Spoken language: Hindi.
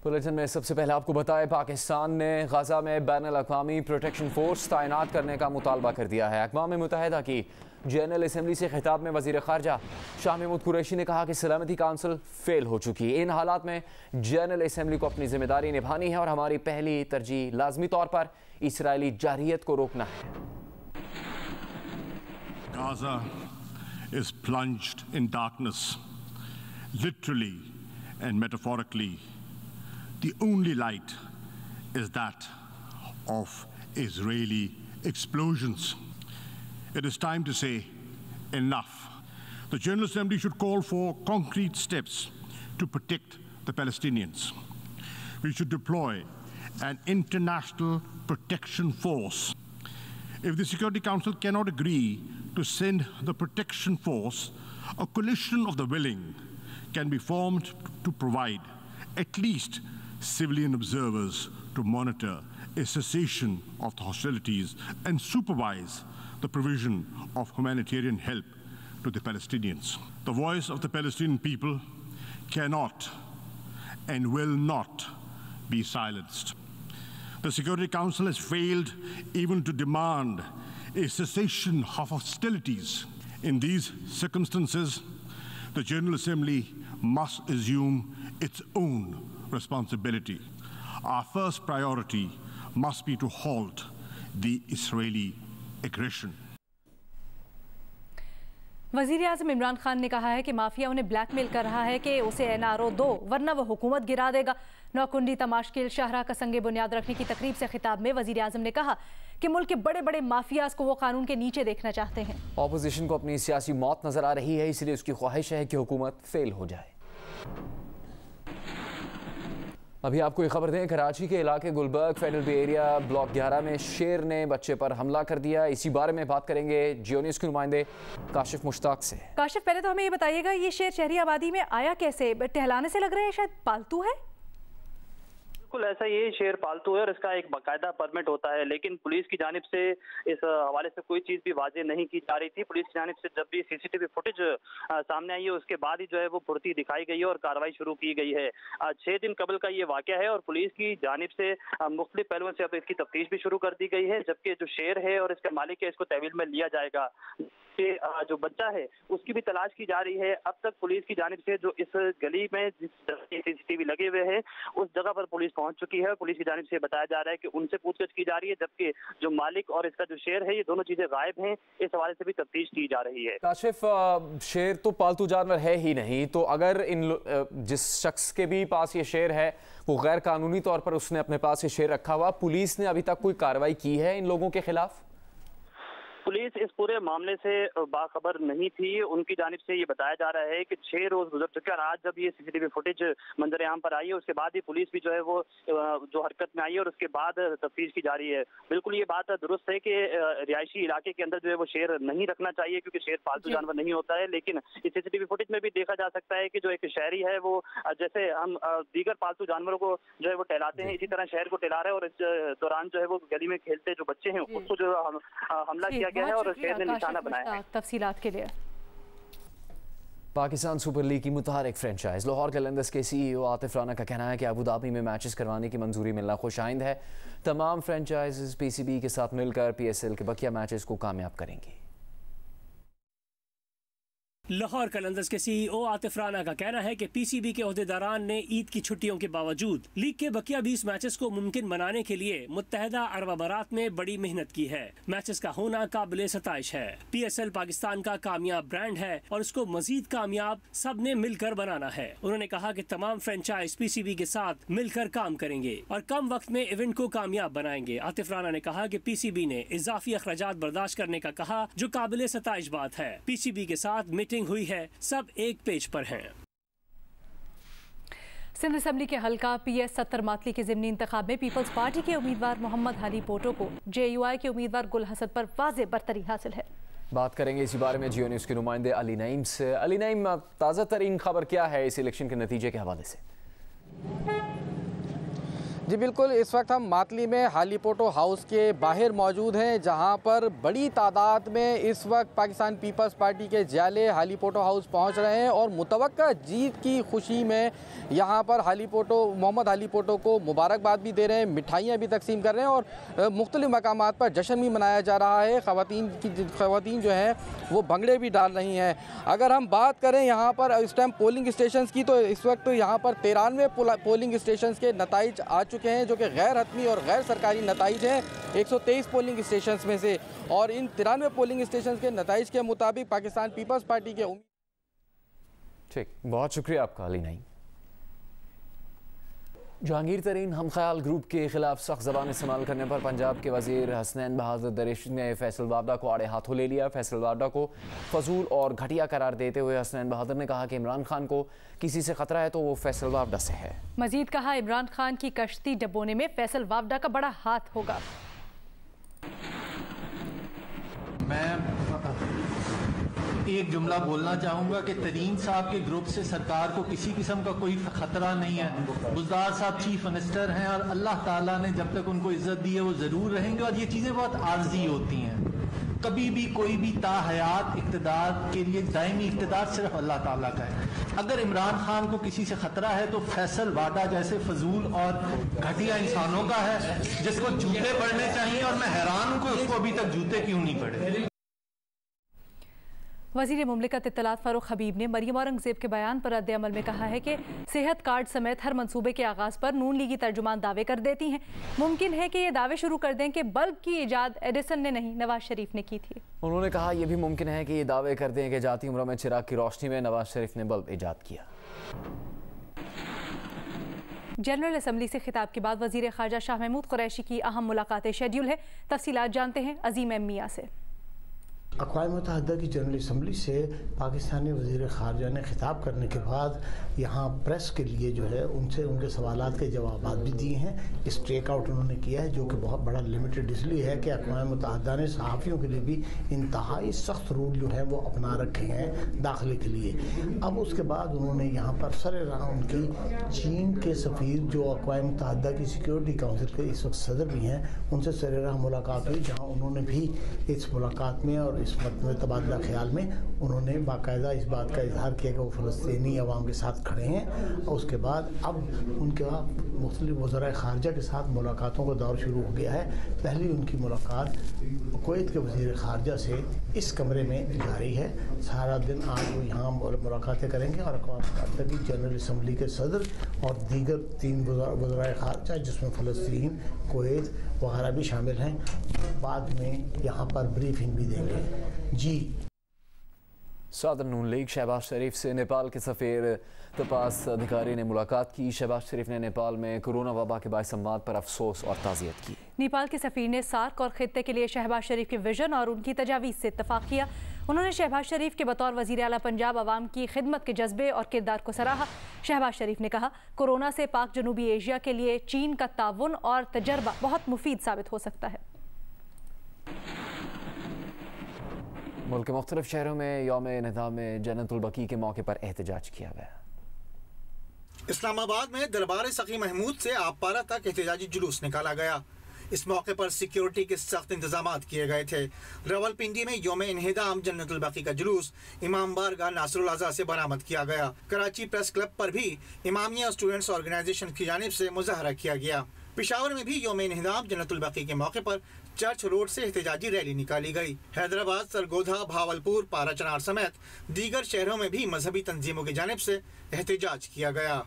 बुलेटिन में सबसे पहले आपको बताएं, पाकिस्तान ने गजा में बैनुल-अक़वामी प्रोटेक्शन फोर्स तैनात करने का मुतालबा कर दिया है। अक़वाम मुत्तहिदा की जनरल असम्बली से खिताब में वज़ीर ख़ारजा शाह महमूद कुरैशी ने कहा कि सलामती काउंसिल फेल हो चुकी है। इन हालात में जनरल असम्बली को अपनी जिम्मेदारी निभानी है और हमारी पहली तरजीह लाजमी तौर पर इसराइली जारहियत को रोकना है। Gaza is plunged in darkness, literally and metaphorically. The only light is that of Israeli explosions. It is time to say enough. The General Assembly should call for concrete steps to protect the Palestinians. We should deploy an international protection force. If the Security Council cannot agree to send the protection force, a coalition of the willing can be formed to provide at least civilian observers to monitor a cessation of the hostilities and supervise the provision of humanitarian help to the Palestinians. The voice of the Palestinian people cannot and will not be silenced. The Security Council has failed even to demand a cessation of hostilities. In these circumstances, the General Assembly must assume its own responsibility. Our first priority must be to halt the Israeli aggression. वज़ीर आज़म इमरान खान ने कहा है कि माफिया उन्हें ब्लैकमेल कर रहा है कि उसे NRO दो वरना वो हुकूमत गिरा देगा। नौकुंडी तमाशकिल शाहराह का संगे बुनियाद रखने की तकरीब से खिताब में वज़ीर आज़म ने कहा कि मुल्क के बड़े बड़े माफियाज को वो कानून के नीचे देखना चाहते हैं। ऑपोजिशन को अपनी सियासी मौत नजर आ रही है, इसलिए उसकी ख्वाहिश है कि हुकूमत फेल हो जाए। अभी आपको ये खबर दें, कराची के इलाके गुलबर्ग फेडरल बे एरिया ब्लॉक 11 में शेर ने बच्चे पर हमला कर दिया। इसी बारे में बात करेंगे जियो न्यूज़ के नुमाइंदे काशिफ मुश्ताक से। काशिफ, पहले तो हमें ये बताइएगा, ये शेर शहरी आबादी में आया कैसे? टहलाने से लग रहा है शायद पालतू है। बिल्कुल ऐसा, ये शेर पालतू है और इसका एक बाकायदा परमिट होता है, लेकिन पुलिस की जानिब से इस हवाले से कोई चीज़ भी वाज़ेह नहीं की जा रही थी। पुलिस की जानिब से जब भी सीसीटीवी फुटेज सामने आई है उसके बाद ही जो है वो फुर्ती दिखाई गई है और कार्रवाई शुरू की गई है। 6 दिन कबल का ये वाक़या है और पुलिस की जानिब से मुख्तलिफ पहलुओं से अब इसकी तफ्तीश भी शुरू कर दी गई है, जबकि जो शेर है और इसका मालिक है इसको तहवील में लिया जाएगा। जो बच्चा है उसकी भी तलाश की जा रही है। अब तक पुलिस की जानिब से जो इस गली में जिस सीसीटीवी लगे हुए हैं उस जगह पर पुलिस पहुंच चुकी है। पुलिस की जानिब से बताया जा रहा है कि उनसे पूछताछ की जा रही है, जबकि जो मालिक और इसका जो शेर है ये दोनों चीजें गायब हैं। इस हवाले से भी तफ्तीश की जा रही है। काशिफ, शेर तो पालतू जानवर है ही नहीं, तो अगर जिस शख्स के भी पास ये शेर है वो गैर कानूनी तौर पर उसने अपने पास ये शेर रखा हुआ, पुलिस ने अभी तक कोई कार्रवाई की है इन लोगों के खिलाफ? पुलिस इस पूरे मामले से बाखबर नहीं थी। उनकी जानिब से ये बताया जा रहा है कि 6 रोज गुजर चुके हैं और आज जब ये सीसीटीवी फुटेज मंजर आम पर आई है उसके बाद ही पुलिस भी जो है वो जो हरकत में आई है और उसके बाद तफ्तीश की जा रही है। बिल्कुल ये बात दुरुस्त है कि रिहायशी इलाके के अंदर जो है वो शेर नहीं रखना चाहिए, क्योंकि शेर पालतू जानवर नहीं होता है। लेकिन इस सीसीटीवी फुटेज में भी देखा जा सकता है कि जो एक शहरी है वो जैसे हम दीगर पालतू जानवरों को जो है वो टहलाते हैं, इसी तरह शहर को टहला रहे हैं और इस दौरान जो है वो गली में खेलते जो बच्चे हैं उसको जो हमला किया गया है और शेर ने निशाना बनाया है। तफसीलात के लिए पाकिस्तान सुपर लीग की मुतहरिक फ्रेंचाइज लाहौर कलंदर्स के CEO आतिफ राना का कहना है कि अबू धाबी में मैचेस करवाने की मंजूरी मिलना खुशाइंद है। तमाम फ्रेंचाइजेस PCB के साथ मिलकर PSL के बकिया मैचेस को कामयाब करेंगी। लाहौर कलंदर्स के CEO आतिफ राना का कहना है कि PCB के ओहदेदारान ने ईद की छुट्टियों के बावजूद लीग के बकिया 20 मैचेस को मुमकिन बनाने के लिए मुत्तहदा अरब अमारात में बड़ी मेहनत की है। मैचेस का होना काबिल सताइश है। PSL पाकिस्तान का कामयाब ब्रांड है और उसको मजीद कामयाब सब ने मिलकर बनाना है। उन्होंने कहा कि तमाम फ्रेंचाइज PCB के साथ मिलकर काम करेंगे और कम वक्त में इवेंट को कामयाब बनाएंगे। आतिफ राना ने कहा कि PCB ने इजाफी अखराजात बर्दाश्त करने का कहा, जो काबिल सताइश बात है। PCB के साथ मीटिंग हुई है, सब एक पेज पर हैं। सिंध असम्बली के हल्का PS 70 मातली के ज़िमनी इंतखाब में पीपल्स पार्टी के उम्मीदवार मोहम्मद हादी पोटो को JUI के उम्मीदवार गुल हसन पर वाज़े बरतरी हासिल है। बात करेंगे इसी बारे में जियो न्यूज़ के नुमाइंदे अली नईम से। अली नईम, ताज़ा तरीन खबर क्या है इस इलेक्शन के नतीजे के हवाले से? जी बिल्कुल, इस वक्त हम मातली में हालीपोटो हाउस के बाहर मौजूद हैं, जहां पर बड़ी तादाद में इस वक्त पाकिस्तान पीपल्स पार्टी के जाले हालीपोटो हाउस पहुंच रहे हैं और मुतवक्का जीत की खुशी में यहां पर मोहम्मद हालीपोटो को मुबारकबाद भी दे रहे हैं, मिठाइयाँ भी तकसीम कर रहे हैं और मुख्तलिफ मकामात पर जश्न भी मनाया जा रहा है। ख़वातीन जो हैं वो भंगड़े भी डाल रही हैं। अगर हम बात करें यहाँ पर इस टाइम पोलिंग स्टेशन की, तो इस वक्त तो यहाँ पर 93 पोलिंग स्टेशन के नताइज आ चुके हैं, जो कि गैर हतमी और गैर सरकारी नताइज हैं 123 पोलिंग स्टेशन में से। और इन 93 पोलिंग स्टेशन के नताइज के मुताबिक पाकिस्तान पीपल्स पार्टी के ठीक, बहुत शुक्रिया आपका अली नईम। जहांगीर तरीन हमख्याल ग्रुप के खिलाफ सख्त ज़बान इस्तेमाल करने पर पंजाब के वज़ीर हसनैन बहादुर दरियाशी ने फैसल वावडा को आड़े हाथों ले लिया। फैसल वावडा को फजूल और घटिया करार देते हुए हसनैन बहादुर ने कहा कि इमरान खान को किसी से खतरा है तो वो फैसल वावडा से है। मजीद कहा, इमरान खान की कश्ती डबोने में फैसल वावडा का बड़ा हाथ होगा। मैं एक जुमला बोलना चाहूँगा कि तरीन साहब के ग्रुप से सरकार को किसी किस्म का कोई खतरा नहीं है। बुज़दार साहब चीफ मिनिस्टर हैं और अल्लाह ताला ने जब तक उनको इज्जत दी है वो ज़रूर रहेंगे। और ये चीज़ें बहुत आर्जी होती हैं। कभी भी कोई भी ताहयात इक़्तिदार के लिए दायमी इक़्तिदार सिर्फ अल्लाह ताला का है। अगर इमरान खान को किसी से खतरा है तो फैसल वाडा जैसे फजूल और घटिया इंसानों का है, जिसको जूते पड़ने चाहिए। और मैं हैरान हूँ कि उसको अभी तक जूते क्यों नहीं पड़े। वज़ीर मुमलिकत इत्तलात फ़ारूक हबीब ने मरियम औरंगज़ेब के बयान पर रद्द अमल में कहा है कि सेहत कार्ड समेत हर मंसूबे के आगाज़ पर नून लीगी तर्जुमान दावे कर देती हैं। मुमकिन है कि ये दावे शुरू कर दें कि बल्ब की इजाद एडिसन ने नहीं, नवाज शरीफ ने की थी। उन्होंने कहा यह भी मुमकिन है कि ये दावे कर दें कि जाती उम्र में चिराग की रोशनी में नवाज शरीफ ने बल्ब ईजाद किया। जनरल असम्बली से खिताब के बाद वज़ीर ख़ारजा शाह महमूद कुरैशी की अहम मुलाकातें शेड्यूल है। तफसीलात जानते हैं अजीम एम मियां से। अक़वाम मुत्तहिदा की जनरल असम्बली से पाकिस्तानी वज़ीर ख़ारजा ने ख़िताब करने के बाद यहाँ प्रेस के लिए जो है उनसे उनके सवालात के जवाब भी दिए हैं। इस टेक आउट उन्होंने किया है, जो कि बहुत बड़ा लिमिटेड इसलिए है कि अक़वाम मुत्तहिदा ने सहाफ़ियों के लिए भी इंतहाई सख्त रूल जो है वो अपना रखे हैं दाखिले के लिए। अब उसके बाद उन्होंने यहाँ पर सरेराह उनकी चीन के सफ़ीर जो अक़वाम मुत्तहिदा की सिक्योरिटी काउंसिल के इस वक्त सदर भी हैं, उनसे सरेराह मुलाकात हुई, जहाँ उन्होंने भी इस मुलाकात में और इस तबादला ख्याल में उन्होंने बाकायदा इस बात का इजहार किया कि वो फ़लस्तीनी अवाम के साथ खड़े हैं। और उसके बाद अब उनके मुख्तलिफ वज़राए ख़ारजा के साथ मुलाकातों का दौर शुरू हो गया है। पहली उनकी मुलाकात कुवैत के वज़ीर ख़ारजा से इस कमरे में जारी है। सारा दिन आज वो यहाँ मुलाकातें करेंगे और अक़वाम मुत्तहिदा की जनरल असम्बली के सदर और दीगर 3 वज़राए ख़ारजा जिसमें फ़लस्तीन, कुवैत वगैरह भी शामिल हैं, बाद में यहाँ पर ब्रीफिंग भी देंगे। जी सदर नून लीग शहबाज शरीफ से नेपाल के सफ़ीर तपास अधिकारी ने मुलाकात की। शहबाज शरीफ ने नेपाल में कोरोना वबा के बाद संवाद पर अफसोस और ताज़ियत की। नेपाल के सफ़ीर ने सार्क और खित्ते के लिए शहबाज शरीफ के विजन और उनकी तजावीज़ से इत्तफाक किया। उन्होंने शहबाज शरीफ के बतौर वज़ीर आला पंजाब अवाम की खिदमत के जज्बे और किरदार को सराहा। शहबाज शरीफ ने कहा, कोरोना से पाक जनूबी एशिया के लिए चीन का ताउन और तजर्बा बहुत मुफीद साबित हो सकता है। मुल्क के मुख्तलिफ शहरों में यौम-ए-निज़ाम में जन्नतुल बकी के मौके पर एहतजाज किया गया। इस्लामाबाद में दरबार सखी महमूद से आपपारा तक एहतजाजी जुलूस निकाला गया। इस मौके पर सिक्योरिटी के सख्त इंतजाम किए गए थे। रावलपिंडी में यौम-ए-निज़ाम जन्नतुल बकी का जुलूस इमाम बारगाह नासरुल आज़ा से बरामद किया गया। कराची प्रेस क्लब पर भी इमामिया स्टूडेंट्स ऑर्गेनाइजेशन की जानिब से मुजाहरा किया गया। पेशावर में भी यौम-ए-निज़ाम जन्नतुल बकी के मौके पर चर्च रोड से एहतजाजी रैली निकाली गई। हैदराबाद, सरगोधा, भावलपुर, पाराचनार समेत दीगर शहरों में भी मजहबी तंजीमों की जानिब से एहतजाज किया गया।